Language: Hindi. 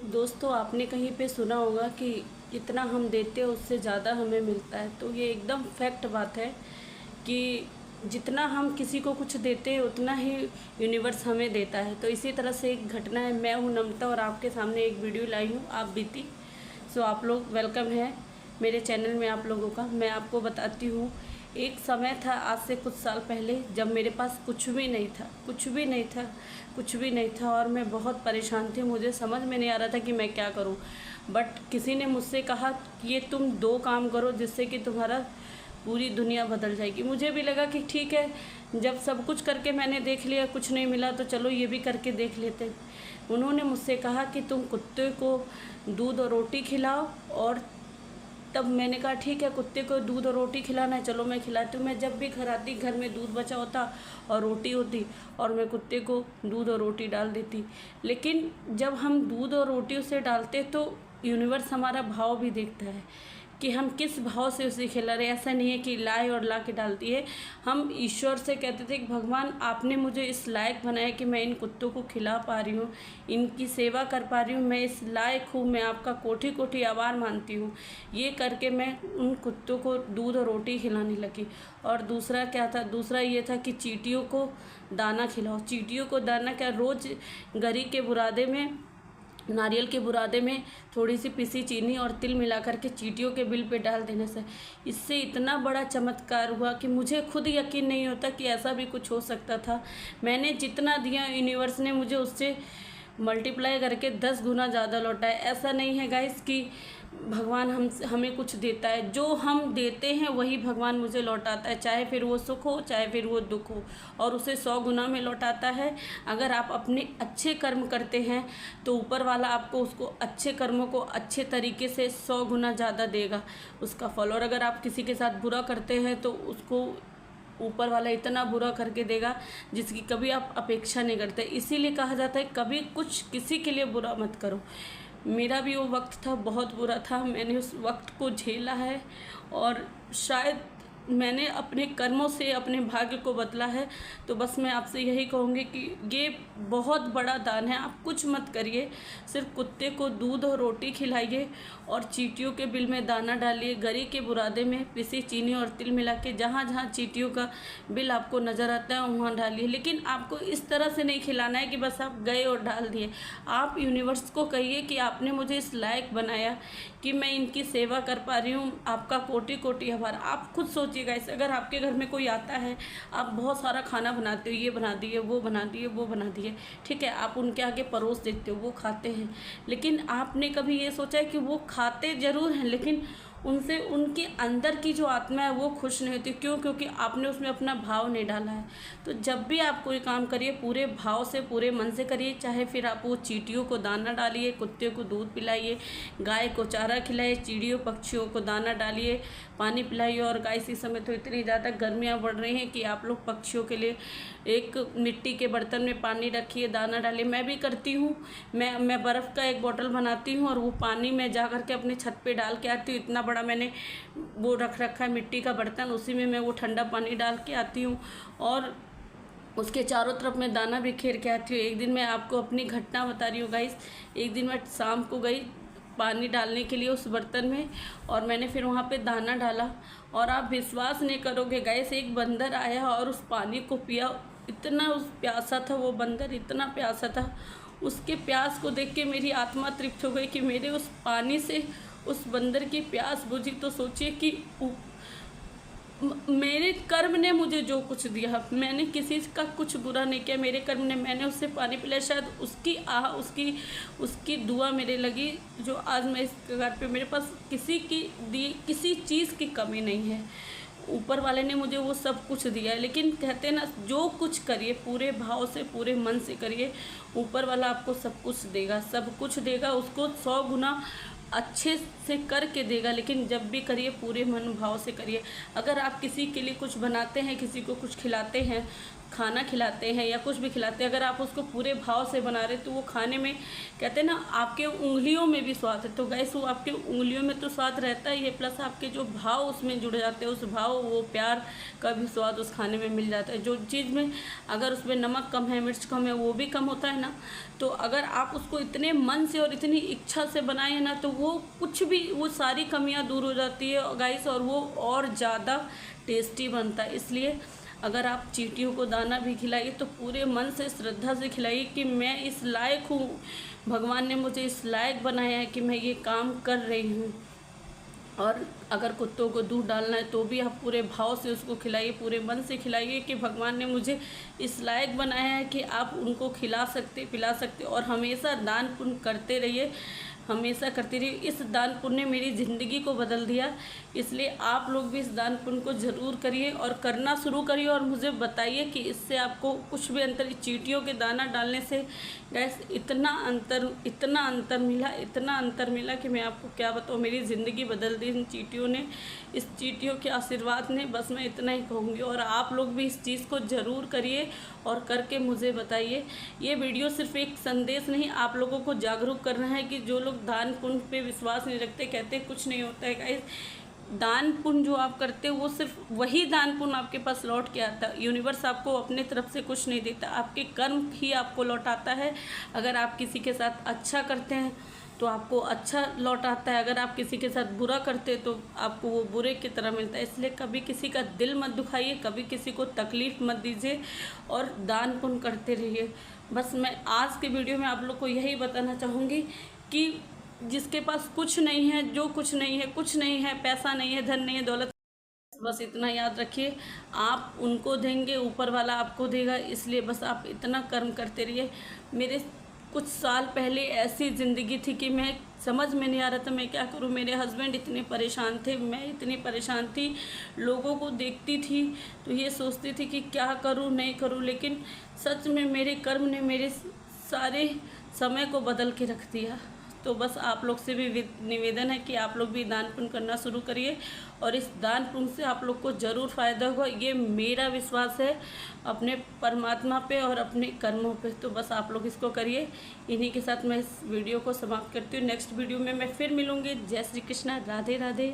दोस्तों, आपने कहीं पे सुना होगा कि जितना हम देते हैं उससे ज़्यादा हमें मिलता है। तो ये एकदम फैक्ट बात है कि जितना हम किसी को कुछ देते हैं उतना ही यूनिवर्स हमें देता है। तो इसी तरह से एक घटना है। मैं हूँ नम्रता और आपके सामने एक वीडियो लाई हूँ, आप बीती। सो आप लोग वेलकम है मेरे चैनल में आप लोगों का। मैं आपको बताती हूँ, एक समय था आज से कुछ साल पहले जब मेरे पास कुछ भी नहीं था, कुछ भी नहीं था, कुछ भी नहीं था और मैं बहुत परेशान थी। मुझे समझ में नहीं आ रहा था कि मैं क्या करूं। बट किसी ने मुझसे कहा कि ये तुम 2 काम करो जिससे कि तुम्हारा पूरी दुनिया बदल जाएगी। मुझे भी लगा कि ठीक है, जब सब कुछ करके मैंने देख लिया, कुछ नहीं मिला, तो चलो ये भी करके देख लेते हैं। उन्होंने मुझसे कहा कि तुम कुत्ते को दूध और रोटी खिलाओ। और तब मैंने कहा ठीक है, कुत्ते को दूध और रोटी खिलाना है, चलो मैं खिलाती हूँ। मैं जब भी घर आती, घर में दूध बचा होता और रोटी होती और मैं कुत्ते को दूध और रोटी डाल देती। लेकिन जब हम दूध और रोटी उसे डालते तो यूनिवर्स हमारा भाव भी देखता है कि हम किस भाव से उसे खिला रहे। ऐसा नहीं है कि लाए और ला के डालती है। हम ईश्वर से कहते थे कि भगवान, आपने मुझे इस लायक बनाया कि मैं इन कुत्तों को खिला पा रही हूँ, इनकी सेवा कर पा रही हूँ, मैं इस लायक हूँ, मैं आपका कोटि कोटि आभार मानती हूँ। ये करके मैं उन कुत्तों को दूध और रोटी खिलाने लगी। और दूसरा क्या था? दूसरा ये था कि चींटियों को दाना खिलाओ। चींटियों को दाना क्या, रोज़ गरी के बुरादे में, नारियल के बुरादे में थोड़ी सी पिसी चीनी और तिल मिला करके चींटियों के बिल पे डाल देने से इससे इतना बड़ा चमत्कार हुआ कि मुझे खुद यकीन नहीं होता कि ऐसा भी कुछ हो सकता था। मैंने जितना दिया, यूनिवर्स ने मुझे उससे मल्टीप्लाई करके 10 गुना ज़्यादा लौटा है। ऐसा नहीं है गाइस कि भगवान हमें कुछ देता है। जो हम देते हैं वही भगवान मुझे लौटाता है, चाहे फिर वो सुख हो, चाहे फिर वो दुख हो, और उसे 100 गुना में लौटाता है। अगर आप अपने अच्छे कर्म करते हैं तो ऊपर वाला आपको उसको अच्छे कर्मों को अच्छे तरीके से 100 गुना ज़्यादा देगा उसका फल। और अगर आप किसी के साथ बुरा करते हैं तो उसको ऊपर वाला इतना बुरा करके देगा जिसकी कभी आप अपेक्षा नहीं करते। इसीलिए कहा जाता है कभी कुछ किसी के लिए बुरा मत करो। मेरा भी वो वक्त था, बहुत बुरा था। मैंने उस वक्त को झेला है और शायद मैंने अपने कर्मों से अपने भाग्य को बदला है। तो बस मैं आपसे यही कहूँगी कि ये बहुत बड़ा दान है। आप कुछ मत करिए, सिर्फ कुत्ते को दूध और रोटी खिलाइए और चींटियों के बिल में दाना डालिए। गरी के बुरादे में पिसी चीनी और तिल मिला के जहाँ जहाँ चींटियों का बिल आपको नज़र आता है वहाँ डालिए। लेकिन आपको इस तरह से नहीं खिलाना है कि बस आप गए और डाल दिए। आप यूनिवर्स को कहिए कि आपने मुझे इस लायक बनाया कि मैं इनकी सेवा कर पा रही हूँ, आपका कोटि कोटि आभार। आप खुद सोचिएगा, इस अगर आपके घर में कोई आता है, आप बहुत सारा खाना बनाते हो, ये बना दिए, वो बना दिए, वो बना दिए, ठीक है, आप उनके आगे परोस देते हो, वो खाते हैं। लेकिन आपने कभी ये सोचा है कि वो खाते ज़रूर हैं लेकिन उनसे उनके अंदर की जो आत्मा है वो खुश नहीं होती। क्यों? क्योंकि आपने उसमें अपना भाव नहीं डाला है। तो जब भी आप कोई काम करिए पूरे भाव से, पूरे मन से करिए। चाहे फिर आप वो चींटियों को दाना डालिए, कुत्ते को दूध पिलाइए, गाय को चारा खिलाइए, चिड़ियों पक्षियों को दाना डालिए, पानी पिलाइए। और गाय इस समय तो इतनी ज़्यादा गर्मियाँ बढ़ रही हैं कि आप लोग पक्षियों के लिए एक मिट्टी के बर्तन में पानी रखिए, दाना डालिए। मैं भी करती हूँ। मैं बर्फ़ का एक बॉटल बनाती हूँ और वो पानी में जा कर के अपने छत पे डाल के आती हूँ। इतना बड़ा मैंने वो रख रखा है मिट्टी का बर्तन, उसी में मैं वो ठंडा पानी डाल के आती हूँ और उसके चारों तरफ मैं दाना बिखेर के आती हूँ। एक दिन मैं आपको अपनी घटना बता रही हूँ गाइस। एक दिन मैं शाम को गई पानी डालने के लिए उस बर्तन में और मैंने फिर वहाँ पे दाना डाला और आप विश्वास नहीं करोगे गाइस, एक बंदर आया और उस पानी को पिया। इतना उस प्यासा था वो बंदर, इतना प्यासा था। उसके प्यास को देख के मेरी आत्मा तृप्त हो गई कि मेरे उस पानी से उस बंदर की प्यास बुझी। तो सोचिए कि मेरे कर्म ने मुझे जो कुछ दिया, मैंने किसी का कुछ बुरा नहीं किया, मेरे कर्म ने, मैंने उससे पानी पिलाया। शायद उसकी उसकी दुआ मेरे लगी जो आज मैं इस घर पे, मेरे पास किसी की दी किसी चीज़ की कमी नहीं है। ऊपर वाले ने मुझे वो सब कुछ दिया है। लेकिन कहते हैं ना, जो कुछ करिए पूरे भाव से, पूरे मन से करिए, ऊपर वाला आपको सब कुछ देगा, सब कुछ देगा। उसको 100 गुना अच्छे से करके देगा। लेकिन जब भी करिए पूरे मन भाव से करिए। अगर आप किसी के लिए कुछ बनाते हैं, किसी को कुछ खिलाते हैं, खाना खिलाते हैं या कुछ भी खिलाते हैं, अगर आप उसको पूरे भाव से बना रहे तो वो खाने में कहते हैं ना आपके उंगलियों में भी स्वाद है। तो गाइस वो आपके उंगलियों में तो स्वाद रहता ही है, प्लस आपके जो भाव उसमें जुड़ जाते हैं, उस भाव वो प्यार का भी स्वाद उस खाने में मिल जाता है। जो चीज़ में अगर उसमें नमक कम है, मिर्च कम है, वो भी कम होता है ना, तो अगर आप उसको इतने मन से और इतनी इच्छा से बनाए हैं ना, तो वो कुछ भी, वो सारी कमियां दूर हो जाती है गाइस, और वो और ज़्यादा टेस्टी बनता है। इसलिए अगर आप चींटियों को दाना भी खिलाइए तो पूरे मन से, श्रद्धा से खिलाइए कि मैं इस लायक हूँ, भगवान ने मुझे इस लायक बनाया है कि मैं ये काम कर रही हूँ। और अगर कुत्तों को दूध डालना है तो भी आप पूरे भाव से उसको खिलाइए, पूरे मन से खिलाइए कि भगवान ने मुझे इस लायक बनाया है कि आप उनको खिला सकते, पिला सकते। और हमेशा दान पुण्य करते रहिए, हमेशा करती रही। इस दान पुण्य ने मेरी ज़िंदगी को बदल दिया, इसलिए आप लोग भी इस दान पुण्य को ज़रूर करिए और करना शुरू करिए और मुझे बताइए कि इससे आपको कुछ भी अंतर, चींटियों के दाना डालने से गैस इतना अंतर मिला कि मैं आपको क्या बताऊँ। मेरी ज़िंदगी बदल दी इन चींटियों ने, इस चींटियों के आशीर्वाद ने, बस मैं इतना ही कहूँगी। और आप लोग भी इस चीज़ को ज़रूर करिए और करके मुझे बताइए। ये वीडियो सिर्फ एक संदेश नहीं, आप लोगों को जागरूक करना है कि जो लोग दान पुण्य पे विश्वास नहीं रखते, कहते हैं कुछ नहीं होता है गाइस, दान पुण्य जो आप करते हो वो सिर्फ वही दान पुण्य आपके पास लौट के आता है। यूनिवर्स आपको अपने तरफ से कुछ नहीं देता, आपके कर्म ही आपको लौटाता है। अगर आप किसी के साथ अच्छा करते हैं तो आपको अच्छा लौट आता है, अगर आप किसी के साथ बुरा करते हैं तो आपको वो बुरे की तरह मिलता है। इसलिए कभी किसी का दिल मत दुखाइए, कभी किसी को तकलीफ़ मत दीजिए और दान पुण्य करते रहिए। बस मैं आज के वीडियो में आप लोग को यही बताना चाहूँगी कि जिसके पास कुछ नहीं है, जो कुछ नहीं है, पैसा नहीं है, धन नहीं है, दौलत, बस इतना याद रखिए, आप उनको देंगे, ऊपर वाला आपको देगा। इसलिए बस आप इतना कर्म करते रहिए। मेरे कुछ साल पहले ऐसी ज़िंदगी थी कि मैं समझ में नहीं आ रहा था मैं क्या करूं। मेरे हस्बैंड इतने परेशान थे, मैं इतनी परेशान थी, लोगों को देखती थी तो ये सोचती थी कि क्या करूं नहीं करूं, लेकिन सच में मेरे कर्म ने मेरे सारे समय को बदल के रख दिया। तो बस आप लोग से भी निवेदन है कि आप लोग भी दान पुण्य करना शुरू करिए और इस दान पुण्य से आप लोग को ज़रूर फ़ायदा होगा। ये मेरा विश्वास है अपने परमात्मा पे और अपने कर्मों पे। तो बस आप लोग इसको करिए। इन्हीं के साथ मैं इस वीडियो को समाप्त करती हूँ। नेक्स्ट वीडियो में मैं फिर मिलूँगी। जय श्री कृष्णा, राधे राधे।